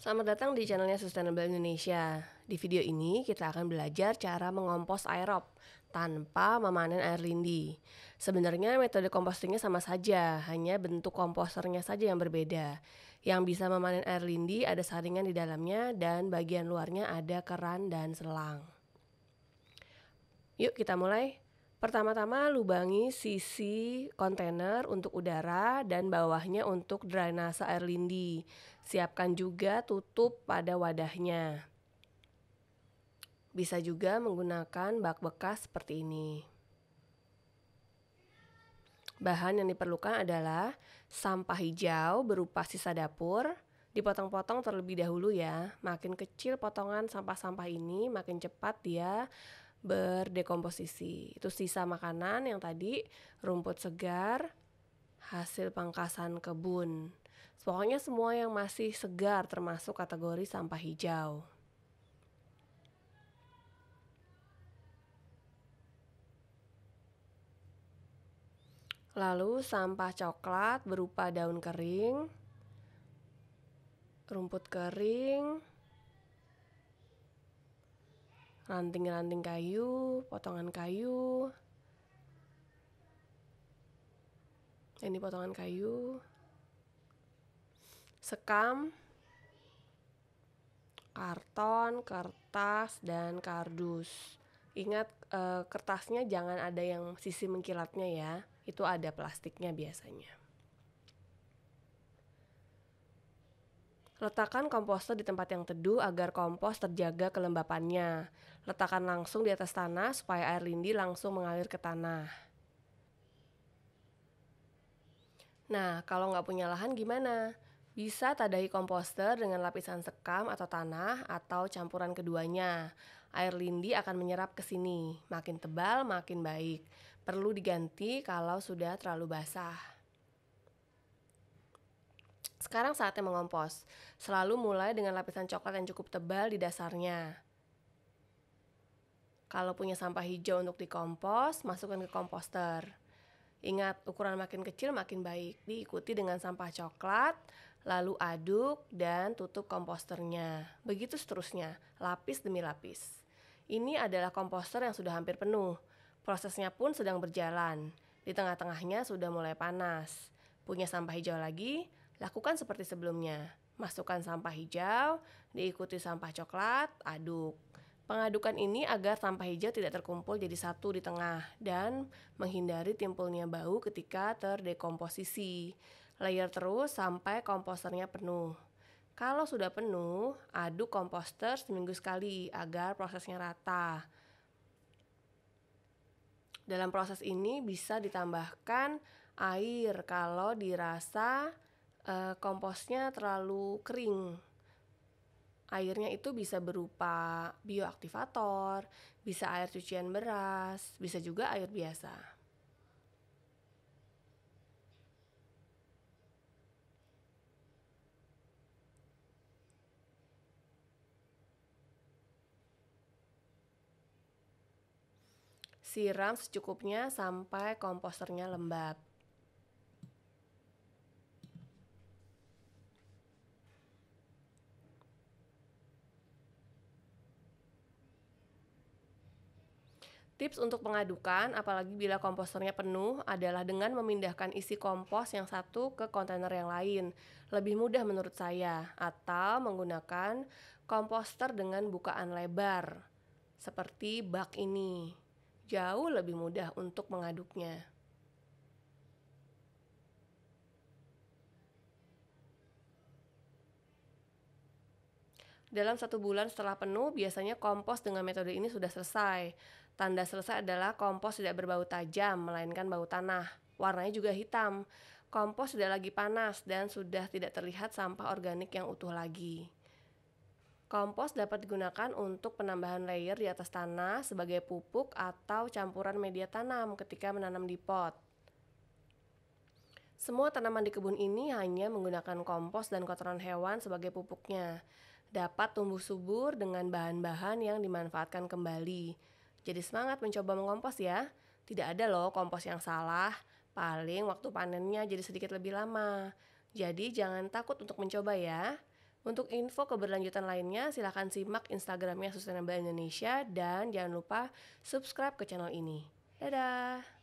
Selamat datang di channelnya Sustainable Indonesia. Di video ini kita akan belajar cara mengompos aerob tanpa memanen air lindi. Sebenarnya metode kompostingnya sama saja, hanya bentuk komposternya saja yang berbeda. Yang bisa memanen air lindi ada saringan di dalamnya dan bagian luarnya ada keran dan selang. Yuk kita mulai. Pertama-tama lubangi sisi kontainer untuk udara dan bawahnya untuk drainase air lindi. Siapkan juga tutup pada wadahnya. Bisa juga menggunakan bak bekas seperti ini. Bahan yang diperlukan adalah sampah hijau berupa sisa dapur. Dipotong-potong terlebih dahulu ya. Makin kecil potongan sampah-sampah ini, makin cepat dia berdekomposisi. Itu sisa makanan yang tadi, rumput segar, hasil pangkasan kebun. Pokoknya semua yang masih segar termasuk kategori sampah hijau. Lalu sampah coklat berupa daun kering, rumput kering, ranting-ranting kayu, potongan kayu. Ini potongan kayu. Sekam, karton, kertas, dan kardus. Ingat kertasnya jangan ada yang sisi mengkilatnya ya. Itu ada plastiknya biasanya. Letakkan komposter di tempat yang teduh agar kompos terjaga kelembapannya. Letakkan langsung di atas tanah supaya air lindi langsung mengalir ke tanah. Nah, kalau nggak punya lahan gimana? Bisa tadahi komposter dengan lapisan sekam atau tanah atau campuran keduanya. Air lindi akan menyerap ke sini. Makin tebal, makin baik. Perlu diganti kalau sudah terlalu basah. Sekarang saatnya mengompos. Selalu mulai dengan lapisan coklat yang cukup tebal di dasarnya. Kalau punya sampah hijau untuk dikompos, masukkan ke komposter. Ingat, ukuran makin kecil makin baik. Diikuti dengan sampah coklat, lalu aduk dan tutup komposternya. Begitu seterusnya, lapis demi lapis. Ini adalah komposter yang sudah hampir penuh. Prosesnya pun sedang berjalan. Di tengah-tengahnya sudah mulai panas. Punya sampah hijau lagi? Lakukan seperti sebelumnya. Masukkan sampah hijau, diikuti sampah coklat, aduk. Pengadukan ini agar sampah hijau tidak terkumpul jadi satu di tengah dan menghindari timbulnya bau ketika terdekomposisi. Layer terus sampai komposternya penuh. Kalau sudah penuh, aduk komposter seminggu sekali agar prosesnya rata. Dalam proses ini bisa ditambahkan air kalau dirasa komposnya terlalu kering. Airnya itu bisa berupa bioaktivator, bisa air cucian beras, bisa juga air biasa. Siram secukupnya sampai komposternya lembab. Tips untuk mengadukan, apalagi bila komposternya penuh, adalah dengan memindahkan isi kompos yang satu ke kontainer yang lain. Lebih mudah menurut saya, atau menggunakan komposter dengan bukaan lebar, seperti bak ini. Jauh lebih mudah untuk mengaduknya. Dalam 1 bulan setelah penuh, biasanya kompos dengan metode ini sudah selesai. Tanda selesai adalah kompos tidak berbau tajam, melainkan bau tanah. Warnanya juga hitam. Kompos sudah lagi panas dan sudah tidak terlihat sampah organik yang utuh lagi. Kompos dapat digunakan untuk penambahan layer di atas tanah sebagai pupuk atau campuran media tanam ketika menanam di pot. Semua tanaman di kebun ini hanya menggunakan kompos dan kotoran hewan sebagai pupuknya. Dapat tumbuh subur dengan bahan-bahan yang dimanfaatkan kembali. Jadi semangat mencoba mengompos ya. Tidak ada loh kompos yang salah. Paling waktu panennya jadi sedikit lebih lama. Jadi jangan takut untuk mencoba ya. Untuk info keberlanjutan lainnya, silahkan simak Instagramnya Sustainable Indonesia dan jangan lupa subscribe ke channel ini. Dadah!